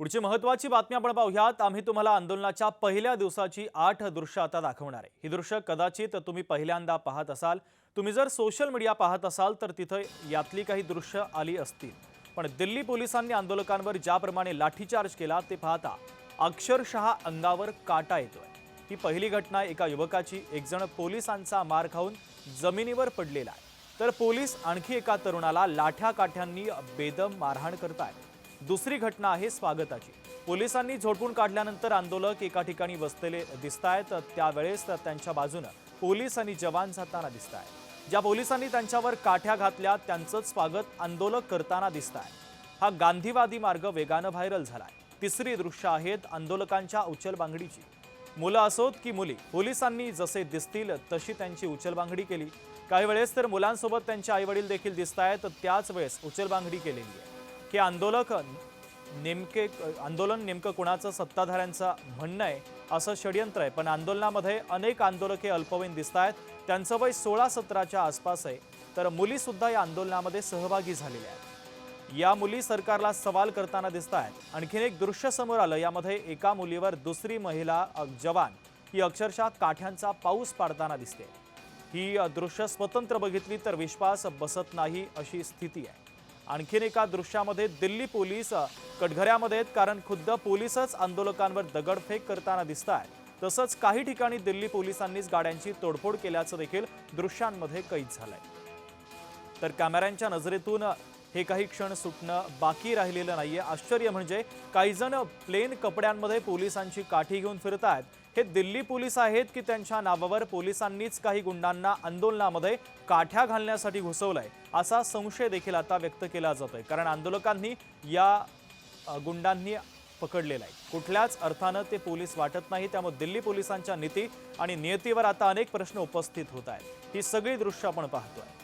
पुढची महत्त्वाची बातमी आपण पाहूयात। आम्ही तुम्हाला आंदोलनाच्या पहिल्या दिवसाची 8 दृश्य आता दाखवणार आहे। ही दृश्य कदाचित तुम्ही पहिल्यांदा पाहत असाल। तुम्ही जर सोशल मीडिया पाहत असाल तर तिथे यातली काही दृश्य आली असतील, पण दिल्ली पोलिसांनी आंदोलकांवर ज्याप्रमाणे लाठीचार्ज केला ते पाहता अक्षरशः अंगावर काटा येतोय। ही पहिली घटना एका युवकाची। एक जण पोलिसांचा मार खाऊन जमिनीवर पडलेला आहे, तर पोलीस आणखी एका तरुणाला लाठ्या काठ्यांनी बेदम मारहाण करतायत। दुसरी घटना आहे स्वागताची। पोलिसांनी झोडपून काढल्यानंतर आंदोलक एका ठिकाणी बसलेले दिसतायत। त्यावेळेस त्यांच्या बाजूने पोलीस आणि जवान जाताना दिसतायत। ज्या पोलिसांनी त्यांच्यावर काठ्या घातल्या त्यांचंच स्वागत आंदोलक करताना दिसतायत। हा गांधीवादी मार्ग वेगाने व्हायरल झालाय। तिसरी दृश्य आहेत आंदोलकांच्या उचलबांगडीची। मुलं असोत की मुली, पोलिसांनी जसे दिसतील तशी त्यांची उचलबांगडी केली। काही वेळेस तर मुलांसोबत त्यांचे आईवडील देखील दिसतायत, त्याच वेळेस उचलबांगडी केलेली आहे। हे आंदोलन नेमकं कोणाचं सत्ताधाऱ्यांचं म्हणणं आहे असं षडयंत्र आहे, पण आंदोलनामध्ये अनेक आंदोलके अल्पवयीन दिसतायत। त्यांचं वय 16-17च्या आसपास आहे, तर मुली सुद्धा या आंदोलनामध्ये सहभागी झालेल्या आहेत। या मुली सरकारला सवाल करताना दिसतायत। आणखीन एक दृश्य समोर आलं, यामध्ये एका मुलीवर दुसरी महिला जवान ही अक्षरशः काठ्यांचा पाऊस पाडताना दिसते। ही दृश्य स्वतंत्र बघितली तर विश्वास बसत नाही अशी स्थिती आहे। आणखीन एका दृश्यामध्ये दिल्ली पोलीस कटघऱ्यामध्ये आहेत, कारण खुद्द पोलीसच आंदोलकांवर दगडफेक करताना दिसतायत। तसंच काही ठिकाणी दिल्ली पोलिसांनीच गाड्यांची तोडफोड केल्याचं देखील दृश्यांमध्ये कैद झालंय। तर कॅमेऱ्यांच्या नजरेतून हे काही क्षण सुटणं बाकी राहिलेलं नाहीये। आश्चर्य म्हणजे काही जण प्लेन कपड्यांमध्ये पोलिसांची काठी घेऊन फिरतायत। हे दिल्ली पोलीस आहेत की त्यांच्या नावावर पोलिसांनीच काही गुंडांना आंदोलनामध्ये काठ्या घालण्यासाठी घुसवलंय असा संशय देखील आता व्यक्त केला जातोय, कारण आंदोलकांनी या गुंडांनी पकडलेला आहे। कुठल्याच अर्थानं ते पोलीस वाटत नाही। त्यामुळे दिल्ली पोलिसांच्या नीती आणि नियतीवर आता अनेक प्रश्न उपस्थित होत आहेत। ही सगळी दृश्य आपण पाहतोय।